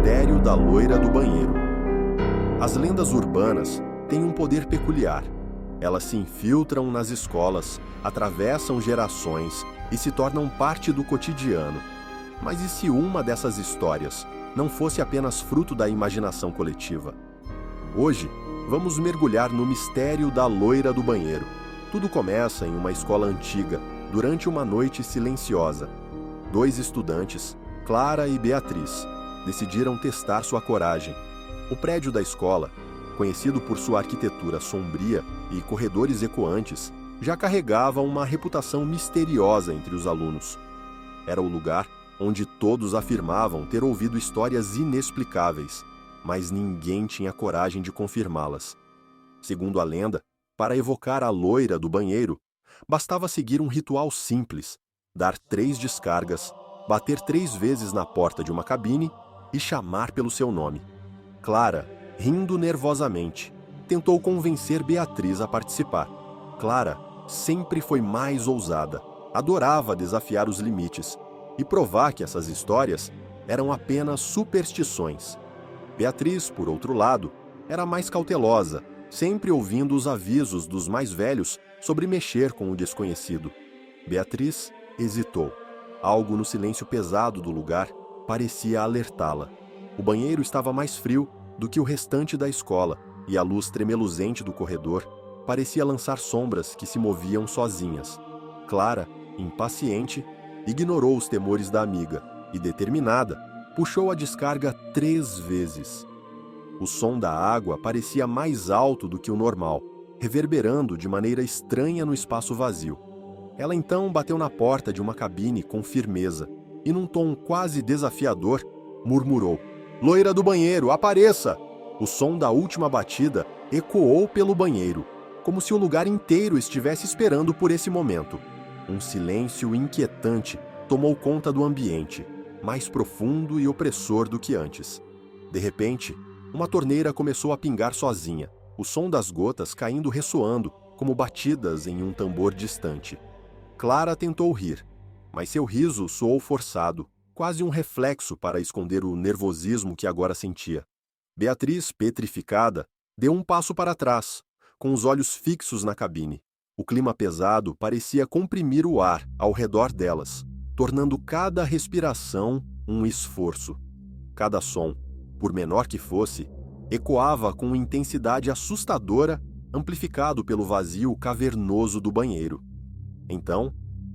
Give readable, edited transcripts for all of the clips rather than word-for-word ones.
mistério da loira do banheiro. As lendas urbanas têm um poder peculiar. Elas se infiltram nas escolas, atravessam gerações e se tornam parte do cotidiano. Mas e se uma dessas histórias não fosse apenas fruto da imaginação coletiva? Hoje, vamos mergulhar no mistério da loira do banheiro. Tudo começa em uma escola antiga, durante uma noite silenciosa. Dois estudantes, Clara e Beatriz, decidiram testar sua coragem. O prédio da escola, conhecido por sua arquitetura sombria e corredores ecoantes, já carregava uma reputação misteriosa entre os alunos. Era o lugar onde todos afirmavam ter ouvido histórias inexplicáveis, mas ninguém tinha coragem de confirmá-las. Segundo a lenda, para evocar a loira do banheiro, bastava seguir um ritual simples, dar 3 descargas, bater 3 vezes na porta de uma cabine e chamar pelo seu nome. Clara, rindo nervosamente, tentou convencer Beatriz a participar. Clara sempre foi mais ousada, adorava desafiar os limites e provar que essas histórias eram apenas superstições. Beatriz, por outro lado, era mais cautelosa, sempre ouvindo os avisos dos mais velhos sobre mexer com o desconhecido. Beatriz hesitou. Algo no silêncio pesado do lugar parecia alertá-la. O banheiro estava mais frio do que o restante da escola e a luz tremeluzente do corredor parecia lançar sombras que se moviam sozinhas. Clara, impaciente, ignorou os temores da amiga e, determinada, puxou a descarga 3 vezes. O som da água parecia mais alto do que o normal, reverberando de maneira estranha no espaço vazio. Ela então bateu na porta de uma cabine com firmeza e, num tom quase desafiador, murmurou: "Loira do banheiro, apareça!" O som da última batida ecoou pelo banheiro, como se o lugar inteiro estivesse esperando por esse momento. Um silêncio inquietante tomou conta do ambiente, mais profundo e opressor do que antes. De repente, uma torneira começou a pingar sozinha, o som das gotas caindo ressoando como batidas em um tambor distante. Clara tentou rir, mas seu riso soou forçado, quase um reflexo para esconder o nervosismo que agora sentia. Beatriz, petrificada, deu um passo para trás, com os olhos fixos na cabine. O clima pesado parecia comprimir o ar ao redor delas, tornando cada respiração um esforço. Cada som, por menor que fosse, ecoava com intensidade assustadora, amplificado pelo vazio cavernoso do banheiro. Então,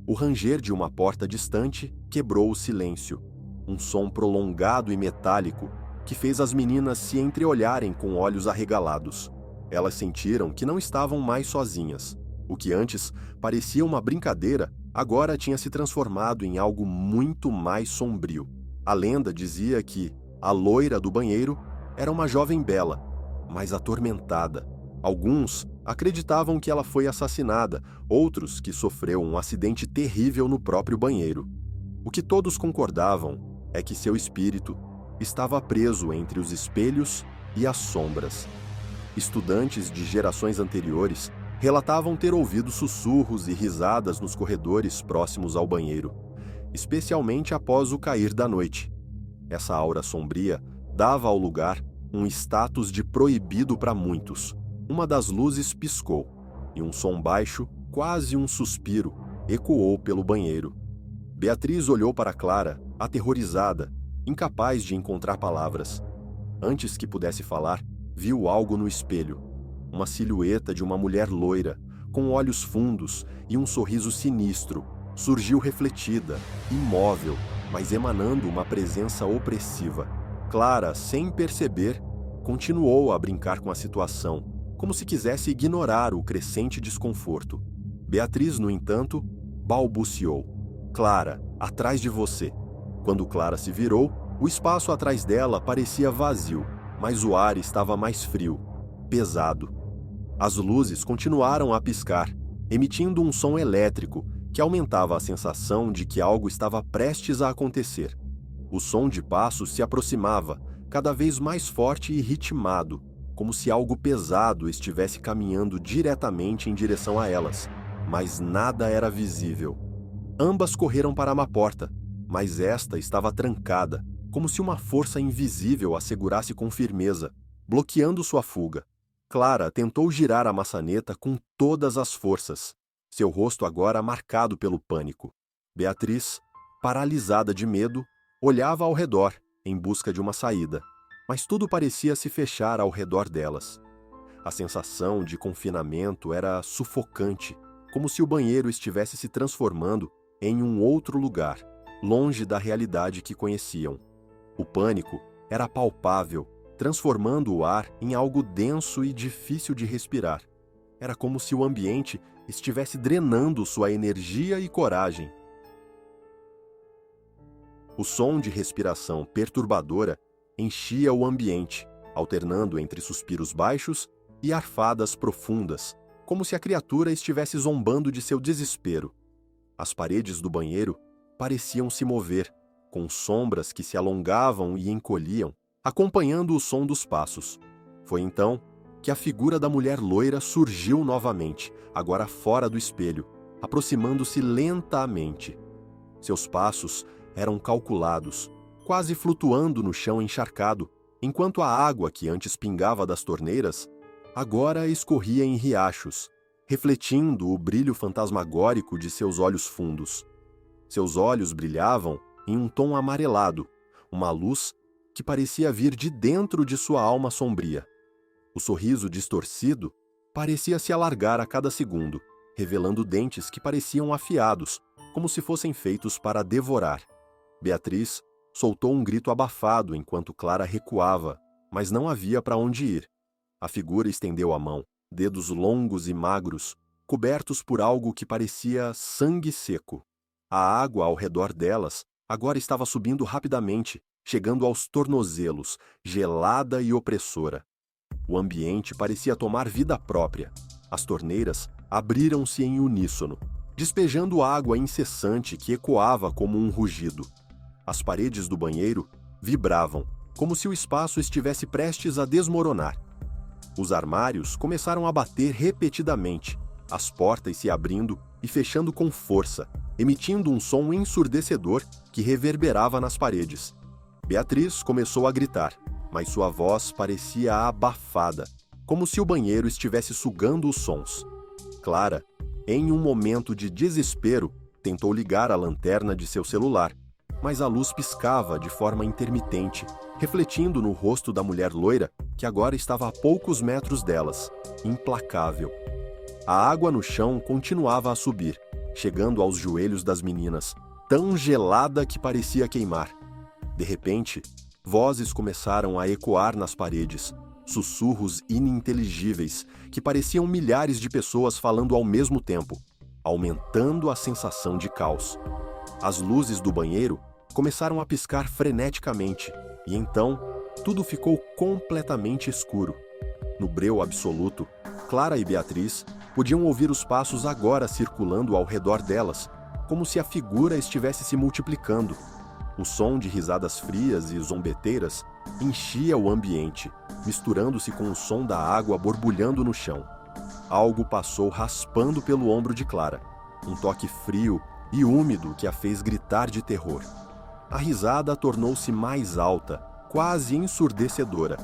o ranger de uma porta distante quebrou o silêncio, um som prolongado e metálico que fez as meninas se entreolharem com olhos arregalados. Elas sentiram que não estavam mais sozinhas. O que antes parecia uma brincadeira, agora tinha se transformado em algo muito mais sombrio. A lenda dizia que a loira do banheiro era uma jovem bela, mas atormentada. Alguns acreditavam que ela foi assassinada, outros que sofreu um acidente terrível no próprio banheiro. O que todos concordavam é que seu espírito estava preso entre os espelhos e as sombras. Estudantes de gerações anteriores relatavam ter ouvido sussurros e risadas nos corredores próximos ao banheiro, especialmente após o cair da noite. Essa aura sombria dava ao lugar um status de proibido para muitos. Uma das luzes piscou, e um som baixo, quase um suspiro, ecoou pelo banheiro. Beatriz olhou para Clara, aterrorizada, incapaz de encontrar palavras. Antes que pudesse falar, viu algo no espelho. Uma silhueta de uma mulher loira, com olhos fundos e um sorriso sinistro, surgiu refletida, imóvel, mas emanando uma presença opressiva. Clara, sem perceber, continuou a brincar com a situação, como se quisesse ignorar o crescente desconforto. Beatriz, no entanto, balbuciou: "Clara, atrás de você." Quando Clara se virou, o espaço atrás dela parecia vazio, mas o ar estava mais frio, pesado. As luzes continuaram a piscar, emitindo um som elétrico que aumentava a sensação de que algo estava prestes a acontecer. O som de passos se aproximava, cada vez mais forte e ritmado, como se algo pesado estivesse caminhando diretamente em direção a elas, mas nada era visível. Ambas correram para uma porta, mas esta estava trancada, como se uma força invisível a segurasse com firmeza, bloqueando sua fuga. Clara tentou girar a maçaneta com todas as forças, seu rosto agora marcado pelo pânico. Beatriz, paralisada de medo, olhava ao redor, em busca de uma saída, mas tudo parecia se fechar ao redor delas. A sensação de confinamento era sufocante, como se o banheiro estivesse se transformando em um outro lugar, longe da realidade que conheciam. O pânico era palpável, transformando o ar em algo denso e difícil de respirar. Era como se o ambiente estivesse drenando sua energia e coragem. O som de respiração perturbadora enchia o ambiente, alternando entre suspiros baixos e arfadas profundas, como se a criatura estivesse zombando de seu desespero. As paredes do banheiro pareciam se mover, com sombras que se alongavam e encolhiam, acompanhando o som dos passos. Foi então que a figura da mulher loira surgiu novamente, agora fora do espelho, aproximando-se lentamente. Seus passos eram calculados, quase flutuando no chão encharcado, enquanto a água que antes pingava das torneiras agora escorria em riachos, refletindo o brilho fantasmagórico de seus olhos fundos. Seus olhos brilhavam em um tom amarelado, uma luz que parecia vir de dentro de sua alma sombria. O sorriso distorcido parecia se alargar a cada segundo, revelando dentes que pareciam afiados, como se fossem feitos para devorar. Beatriz soltou um grito abafado enquanto Clara recuava, mas não havia para onde ir. A figura estendeu a mão, dedos longos e magros, cobertos por algo que parecia sangue seco. A água ao redor delas agora estava subindo rapidamente, chegando aos tornozelos, gelada e opressora. O ambiente parecia tomar vida própria. As torneiras abriram-se em uníssono, despejando água incessante que ecoava como um rugido. As paredes do banheiro vibravam, como se o espaço estivesse prestes a desmoronar. Os armários começaram a bater repetidamente, as portas se abrindo e fechando com força, emitindo um som ensurdecedor que reverberava nas paredes. Beatriz começou a gritar, mas sua voz parecia abafada, como se o banheiro estivesse sugando os sons. Clara, em um momento de desespero, tentou ligar a lanterna de seu celular, mas a luz piscava de forma intermitente, refletindo no rosto da mulher loira, que agora estava a poucos metros delas, implacável. A água no chão continuava a subir, chegando aos joelhos das meninas, tão gelada que parecia queimar. De repente, vozes começaram a ecoar nas paredes, sussurros ininteligíveis que pareciam milhares de pessoas falando ao mesmo tempo, aumentando a sensação de caos. As luzes do banheiro começaram a piscar freneticamente, e então tudo ficou completamente escuro. No breu absoluto, Clara e Beatriz podiam ouvir os passos agora circulando ao redor delas, como se a figura estivesse se multiplicando. O som de risadas frias e zombeteiras enchia o ambiente, misturando-se com o som da água borbulhando no chão. Algo passou raspando pelo ombro de Clara, um toque frio e úmido que a fez gritar de terror. A risada tornou-se mais alta, quase ensurdecedora.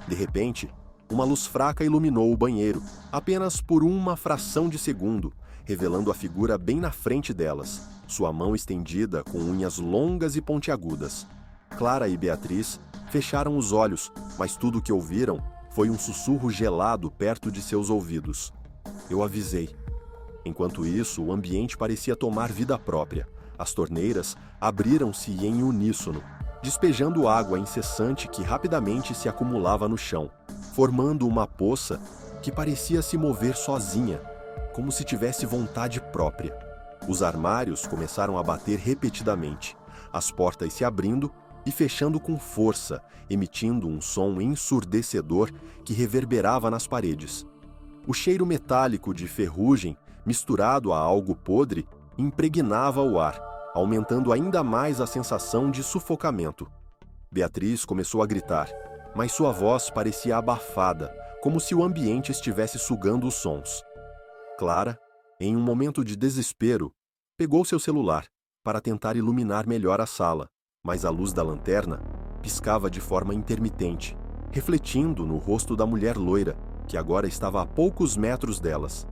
De repente, uma luz fraca iluminou o banheiro, apenas por uma fração de segundo, revelando a figura bem na frente delas, sua mão estendida com unhas longas e pontiagudas. Clara e Beatriz fecharam os olhos, mas tudo o que ouviram foi um sussurro gelado perto de seus ouvidos. Eu avisei. Enquanto isso, o ambiente parecia tomar vida própria. As torneiras abriram-se em uníssono, despejando água incessante que rapidamente se acumulava no chão, formando uma poça que parecia se mover sozinha, como se tivesse vontade própria. Os armários começaram a bater repetidamente, as portas se abrindo e fechando com força, emitindo um som ensurdecedor que reverberava nas paredes. O cheiro metálico de ferrugem, misturado a algo podre, impregnava o ar, aumentando ainda mais a sensação de sufocamento. Beatriz começou a gritar, mas sua voz parecia abafada, como se o ambiente estivesse sugando os sons. Clara, em um momento de desespero, pegou seu celular para tentar iluminar melhor a sala, mas a luz da lanterna piscava de forma intermitente, refletindo no rosto da mulher loira, que agora estava a poucos metros delas.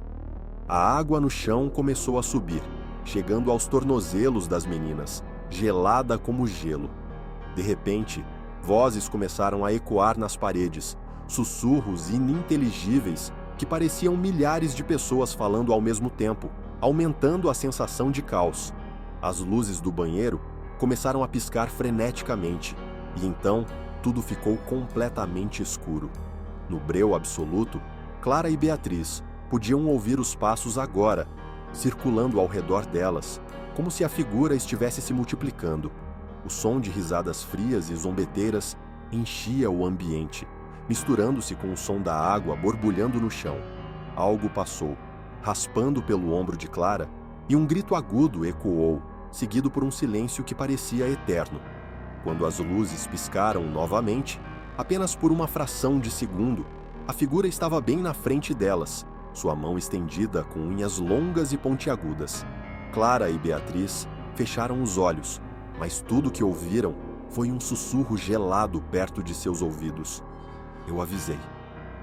A água no chão começou a subir, chegando aos tornozelos das meninas, gelada como gelo. De repente, vozes começaram a ecoar nas paredes, sussurros ininteligíveis que pareciam milhares de pessoas falando ao mesmo tempo, aumentando a sensação de caos. As luzes do banheiro começaram a piscar freneticamente, e então tudo ficou completamente escuro. No breu absoluto, Clara e Beatriz podiam ouvir os passos agora, circulando ao redor delas, como se a figura estivesse se multiplicando. O som de risadas frias e zombeteiras enchia o ambiente, misturando-se com o som da água borbulhando no chão. Algo passou, raspando pelo ombro de Clara, e um grito agudo ecoou, seguido por um silêncio que parecia eterno. Quando as luzes piscaram novamente, apenas por uma fração de segundo, a figura estava bem na frente delas, sua mão estendida com unhas longas e pontiagudas. Clara e Beatriz fecharam os olhos, mas tudo que ouviram foi um sussurro gelado perto de seus ouvidos. Eu avisei.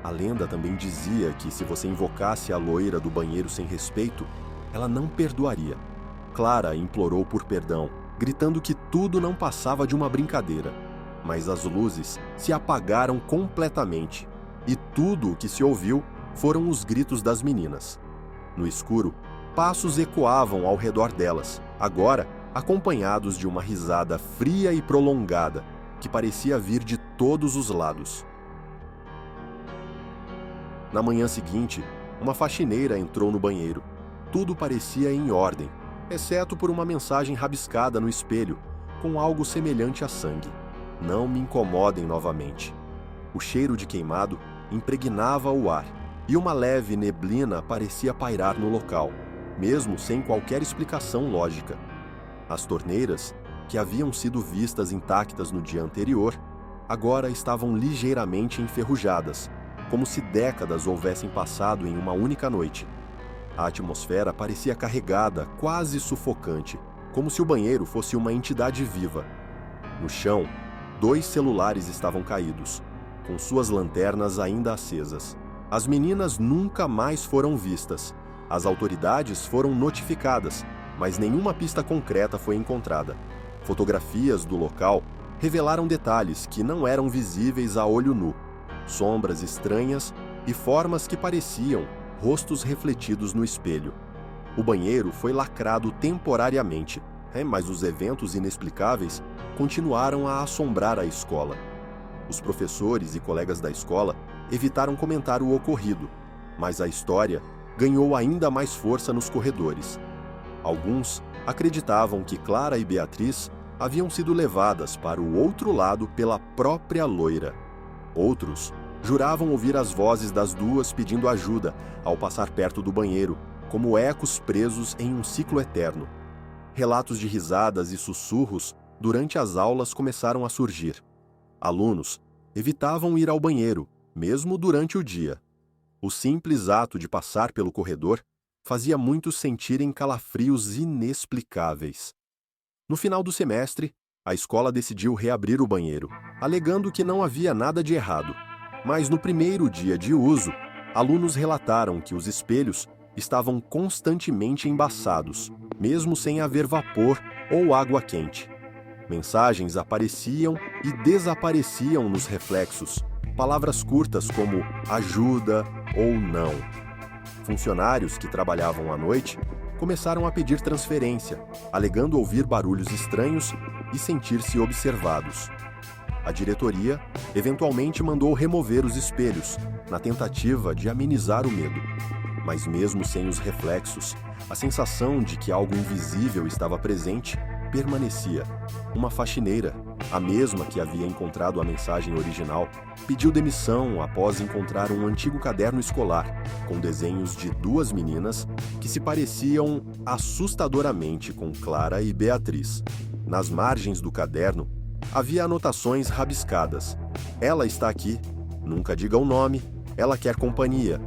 A lenda também dizia que se você invocasse a loira do banheiro sem respeito, ela não perdoaria. Clara implorou por perdão, gritando que tudo não passava de uma brincadeira. Mas as luzes se apagaram completamente, e tudo o que se ouviu foram os gritos das meninas. No escuro, passos ecoavam ao redor delas, agora acompanhados de uma risada fria e prolongada, que parecia vir de todos os lados. Na manhã seguinte, uma faxineira entrou no banheiro. Tudo parecia em ordem, exceto por uma mensagem rabiscada no espelho, com algo semelhante a sangue. Não me incomodem novamente. O cheiro de queimado impregnava o ar, e uma leve neblina parecia pairar no local, mesmo sem qualquer explicação lógica. As torneiras, que haviam sido vistas intactas no dia anterior, agora estavam ligeiramente enferrujadas, como se décadas houvessem passado em uma única noite. A atmosfera parecia carregada, quase sufocante, como se o banheiro fosse uma entidade viva. No chão, 2 celulares estavam caídos, com suas lanternas ainda acesas. As meninas nunca mais foram vistas. As autoridades foram notificadas, mas nenhuma pista concreta foi encontrada. Fotografias do local revelaram detalhes que não eram visíveis a olho nu. Sombras estranhas e formas que pareciam rostos refletidos no espelho. O banheiro foi lacrado temporariamente, mas os eventos inexplicáveis continuaram a assombrar a escola. Os professores e colegas da escola evitaram comentar o ocorrido, mas a história ganhou ainda mais força nos corredores. Alguns acreditavam que Clara e Beatriz haviam sido levadas para o outro lado pela própria loira. Outros juravam ouvir as vozes das duas pedindo ajuda ao passar perto do banheiro, como ecos presos em um ciclo eterno. Relatos de risadas e sussurros durante as aulas começaram a surgir. Alunos evitavam ir ao banheiro, mesmo durante o dia. O simples ato de passar pelo corredor fazia muitos sentirem calafrios inexplicáveis. No final do semestre, a escola decidiu reabrir o banheiro, alegando que não havia nada de errado. Mas no primeiro dia de uso, alunos relataram que os espelhos estavam constantemente embaçados, mesmo sem haver vapor ou água quente. Mensagens apareciam e desapareciam nos reflexos, palavras curtas como ajuda ou não. Funcionários que trabalhavam à noite começaram a pedir transferência, alegando ouvir barulhos estranhos e sentir-se observados. A diretoria eventualmente mandou remover os espelhos, na tentativa de amenizar o medo. Mas mesmo sem os reflexos, a sensação de que algo invisível estava presente permanecia. Uma faxineira, a mesma que havia encontrado a mensagem original, pediu demissão após encontrar um antigo caderno escolar, com desenhos de 2 meninas que se pareciam assustadoramente com Clara e Beatriz. Nas margens do caderno, havia anotações rabiscadas. Ela está aqui, nunca diga o nome, ela quer companhia.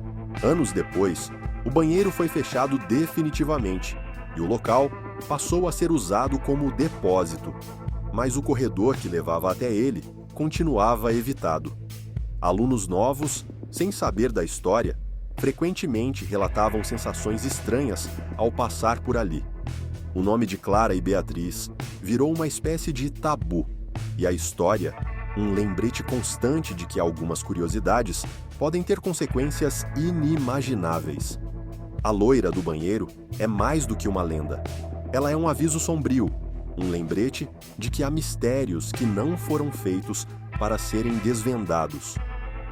Anos depois, o banheiro foi fechado definitivamente e o local passou a ser usado como depósito. mas o corredor que levava até ele continuava evitado. Alunos novos, sem saber da história, frequentemente relatavam sensações estranhas ao passar por ali. O nome de Clara e Beatriz virou uma espécie de tabu, e a história, um lembrete constante de que algumas curiosidades podem ter consequências inimagináveis. A loira do banheiro é mais do que uma lenda. Ela é um aviso sombrio, um lembrete de que há mistérios que não foram feitos para serem desvendados.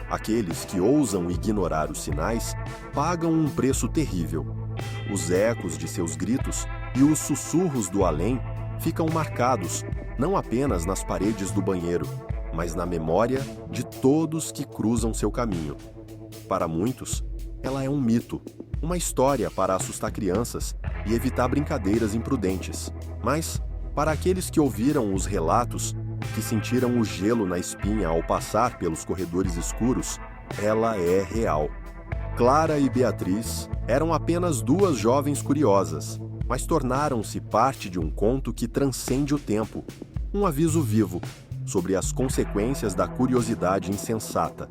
Aqueles que ousam ignorar os sinais pagam um preço terrível. Os ecos de seus gritos e os sussurros do além ficam marcados não apenas nas paredes do banheiro, mas na memória de todos que cruzam seu caminho. Para muitos, ela é um mito, uma história para assustar crianças e evitar brincadeiras imprudentes. Mas, para aqueles que ouviram os relatos, que sentiram o gelo na espinha ao passar pelos corredores escuros, ela é real. Clara e Beatriz eram apenas duas jovens curiosas, mas tornaram-se parte de um conto que transcende o tempo, um aviso vivo sobre as consequências da curiosidade insensata.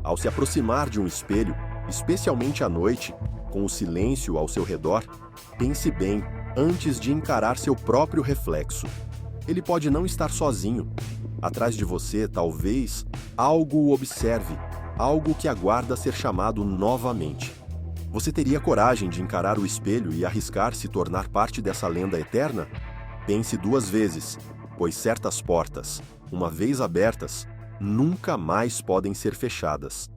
Ao se aproximar de um espelho, especialmente à noite, com o silêncio ao seu redor, pense bem antes de encarar seu próprio reflexo. Ele pode não estar sozinho. Atrás de você, talvez, algo o observe, algo que aguarda ser chamado novamente. Você teria coragem de encarar o espelho e arriscar se tornar parte dessa lenda eterna? Pense duas vezes, pois certas portas, uma vez abertas, nunca mais podem ser fechadas.